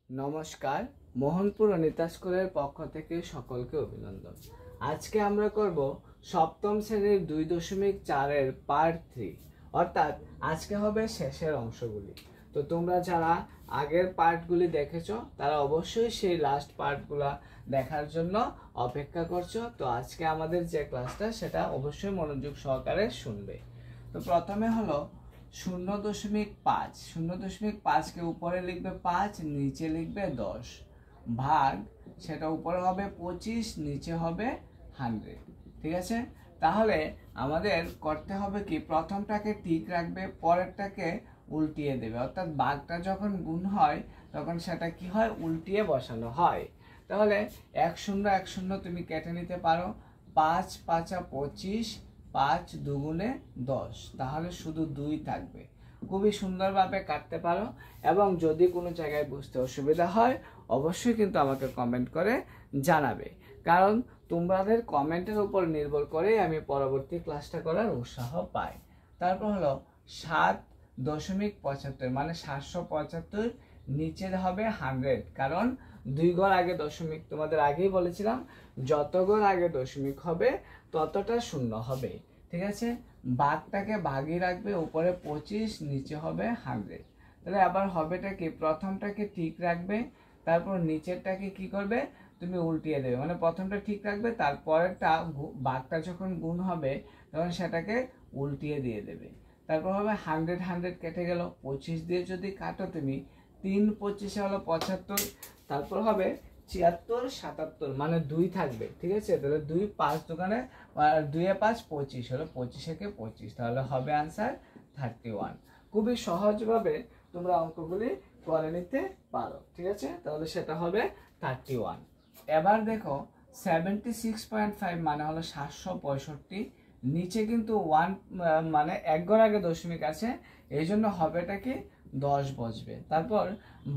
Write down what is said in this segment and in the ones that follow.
নমস্কার, মোহনপুর অনিতা স্কুলের পক্ষ থেকে সকলকে অভিনন্দন। আজকে আমরা করব সপ্তম শ্রেণীর 2.4 পার্ট 3, অর্থাৎ আজকে হবে শেষের অংশগুলি। তো তোমরা যারা আগের পার্টগুলি দেখেছো তারা অবশ্যই সেই লাস্ট পার্টগুলা দেখার জন্য অপেক্ষা করছো। তো আজকে আমাদের যে ক্লাসটা সেটা অবশ্যই মনোযোগ সহকারে শুনবে। তো প্রথমে হলো 0.5, 0.5কে উপরে লিখবে 5, নিচে লিখবে 10, ভাগ সেটা উপরে হবে 25, নিচে হবে 100। ঠিক আছে, তাহলে আমাদের করতে হবে কি, প্রথমটাকে ঠিক রাখবে, পরেরটাকে উল্টিয়ে দেবে, অর্থাৎ ভাগটা যখন গুণ হয় তখন সেটা কি হয়, উল্টিয়ে বসানো হয়। তাহলে 1 0 1 0 তুমি কেটে নিতে পারো, 5 5 25, 5 2 10, তাহলে শুধু 2 থাকবে। খুবই সুন্দরভাবে কাটতে পারো, এবং যদি কোনো জায়গায় বুঝতে অসুবিধা হয় অবশ্যই কিন্তু আমাকে কমেন্ট করে জানাবে, কারণ তোমাদের কমেন্টের উপর নির্ভর করে আমি পরবর্তী ক্লাসটা করার উৎসাহ পাই। তারপর হলো 7.75, মানে 775, নিচের হবে 100, কারণ 2 ঘর আগে দশমিক, তোমাদের আগেই বলেছিলাম যত ঘর আগে দশমিক হবে ততটা শূন্য হবে। ঠিক আছে, ভাগটাকে ভাগই রাখবে, উপরে 25, নিচে হবে 100। তাহলে আবার হবেটা কি, প্রথমটাকে ঠিক রাখবে, তারপর নিচেরটাকে কি করবে, তুমি উল্টিয়ে দেবে, মানে প্রথমটা ঠিক রাখবে, তারপরেরটা ভাগটা যখন গুণ হবে তখন সেটাকে উল্টিয়ে দিয়ে দেবে। তারপর হবে 100 100 কেটে গেল, 25 দিয়ে যদি কাটো তুমি, 3 25 হলো 75, তারপর হবে 76 77, মানে 2 থাকবে। ঠিক আছে, তাহলে 2 5 দোকানে 2 এ 5 25 হলো, 25 একে 25, তাহলে হবে आंसर 31। খুবই সহজভাবে তোমরা অঙ্কগুলি করে নিতে পারো। ঠিক আছে, তাহলে সেটা হবে 31। এবার দেখো 76.5, মানে হলো 765, নিচে কিন্তু 1 মানে 1 ঘর আগে দশমিক আছে, এই জন্য হবেটা কি 10 বসবে। তারপর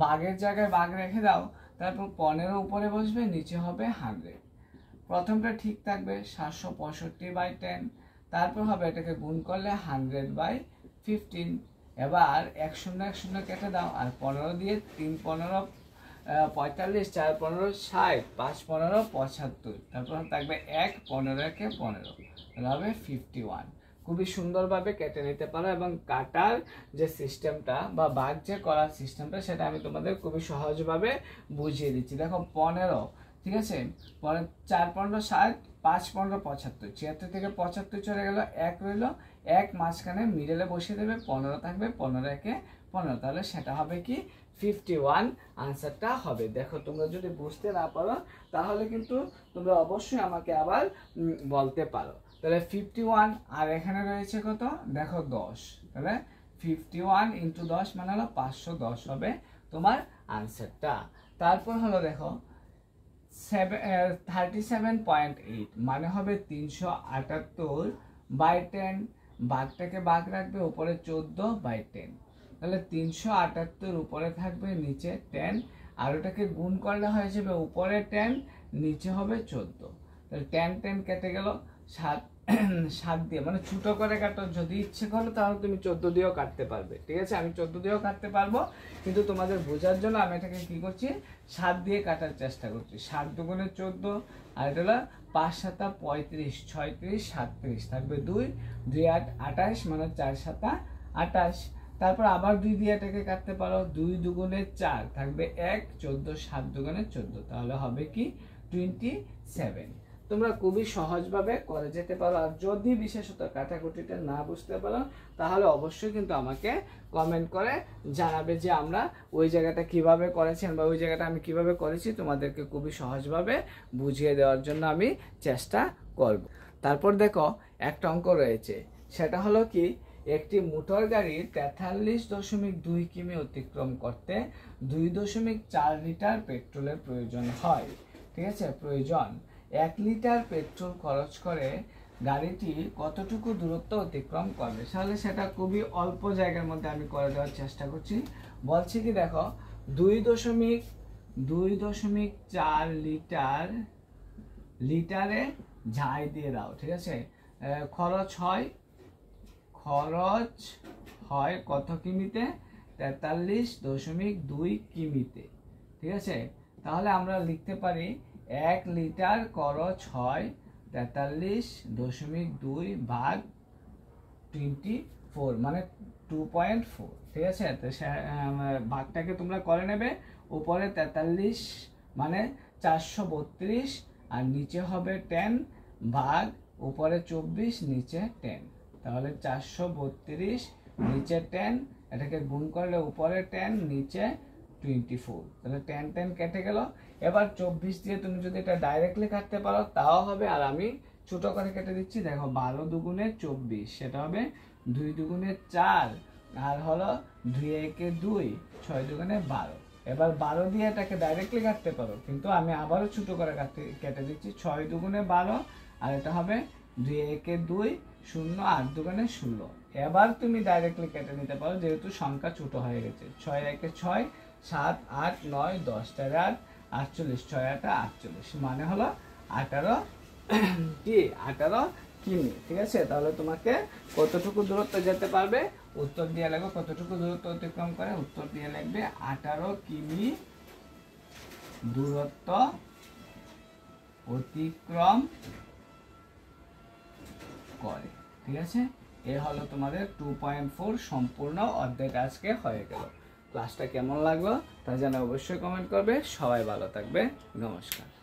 ভাগের জায়গায় ভাগ রেখে দাও, তারপর 15 উপরে বসবে, নিচে হবে 100। প্রথমটা ঠিক থাকবে 765/10, তারপর হবে এটাকে গুণ করলে 100/15। এবার 1 0 1 0 কেটে দাও, আর 15 দিয়ে 3 15 45, 4 15 60, 5 15 75, তারপর থাকবে 1 15 একে 15, তাহলে হবে 51। খুবই সুন্দরভাবে কেটে নিতে পারো, এবং কাটার যে সিস্টেমটা বা ভাগ যে করার সিস্টেমটা সেটা আমি তোমাদের খুবই সহজভাবে বুঝিয়ে দিচ্ছি। দেখো 15, ঠিক আছে, 4 15 60, 5 15 75, 76 থেকে 75 চলে গেল, 1 রইল, 1 মাঝখানে মিডলে বসিয়ে দেবে, 15 থাকবে, 15 একে 15, তাহলে সেটা হবে কি 51 আনসারটা হবে। দেখো তোমরা যদি বুঝতে না পারো তাহলে কিন্তু তোমরা অবশ্যই আমাকে আবার বলতে পারো। তাহলে 51, আর এখানে রয়েছে কত, দেখো 10, তাহলে 51 × 10 মানে হলো 510 হবে তোমার আনসারটা। তারপর হলো দেখো 37.8, মানে হবে 378/10, ভাগটাকে ভাগ রাখবে, উপরে 14/10, তাহলে 378 উপরে থাকবে, নিচে 10, আর ওটাকে গুণ করলে হয়ে যাবে উপরে 10, নিচে হবে 14, তাহলে 10 10 কেটে গেল, 7 দিয়ে, মানে ছোট করে কাটো, যদি ইচ্ছে করো তাহলে তুমি 14 দিয়েও কাটতে পারবে। ঠিক আছে, আমি 14 দিয়েও কাটতে পারবো, কিন্তু তোমাদের বোঝার জন্য আমি এটাকে কি করছি, 7 দিয়ে কাটার চেষ্টা করছি। 7 দুগুণে 14, আর এটা হলো 5 7 35, 36 37, থাকবে 2 2 8 28, মানে 4 7 28, তারপর আবার 2 দিয়ে এটাকে কাটতে পারো, 2 দুগুণে 4, থাকবে 1 14, 7 দুগুণে 14, তাহলে হবে কি 27। তোমরা খুবই সহজভাবে করে যেতে পারো, আর যদি বিশেষত কাটাকুটিটা না বুঝতে পারো তাহলে অবশ্যই কিন্তু আমাকে কমেন্ট করে জানাবে যে আমরা ওই জায়গাটা কিভাবে করেছেন, বা ওই জায়গাটা আমি কিভাবে করেছি, তোমাদেরকে খুবই সহজভাবে বুঝিয়ে দেওয়ার জন্য আমি চেষ্টা করব। তারপর দেখো একটা অঙ্ক রয়েছে, সেটা হলো কি, একটি মোটর গাড়ি 43.2 কিমি অতিক্রম করতে 2.4 লিটার পেট্রোলের প্রয়োজন হয়। ঠিক আছে, প্রয়োজন 1 লিটার পেট্রোল খরচ করে গাড়িটি কতটুকু দূরত্ব অতিক্রম করবে। তাহলে সেটা খুবই অল্প জায়গার মধ্যে আমি করে দেওয়ার চেষ্টা করছি। বলছি কি, দেখো 2.4 লিটারে ঝাই দিয়ে দাও। ঠিক আছে, খরচ হয় কত কিমিতে, 43.2 কিমিতে। ঠিক আছে, তাহলে আমরা লিখতে পারি 1 লিটার করো 6 43.2 ভাগ 24 মানে 2.4। ঠিক আছে, তো ভাগটাকে তোমরা করে নেবে, উপরে 43 মানে 432 আর নিচে হবে 10 ভাগ উপরে 24 নিচে 10, তাহলে 432 নিচে 10, এটাকে গুণ করলে উপরে 10 নিচে 24, তাহলে 10 10 কেটে গেল। এবার 24 দিয়ে তুমি যদি এটা ডাইরেক্টলি কাটতে পারো তাও হবে, আর আমি ছোট করে কেটে দিচ্ছি। দেখো 12 দুগুণে 24, সেটা হবে 2 দুগুণে 4 আর হলো 2 একে 2, 6 দুগুণে 12। এবার 12 দিয়ে এটাকে ডাইরেক্টলি কাটতে পারো, কিন্তু আমি আবারও ছোট করে কেটে দিচ্ছি। 6 দুগুণে 12 আর এটা হবে 2 একে 2, 0 8 দুগুণে 0। এবার তুমি ডাইরেক্টলি কেটে নিতে পারো যেহেতু সংখ্যা ছোট হয়ে গেছে। 6 একে 6, 7 8 9 10 4 8 48, 6 8 48 মানে হলো 18 কি 18 কিমি। ঠিক আছে, তাহলে তোমাকে কতটুকু দূরত্ব যেতে পারবে উত্তর দিয়ে লাগবে, কতটুকু দূরত্ব অতিক্রম করে উত্তর দিয়ে লাগবে 18 কিমি দূরত্ব অতিক্রম করে। ঠিক আছে, এ হলো তোমাদের 2.4 সম্পূর্ণ অধ্যায়টা আজকে হয়ে গেল। ক্লাসটা কেমন লাগলো তা জানা অবশ্যই কমেন্ট করবে। সবাই ভালো থাকবে, নমস্কার।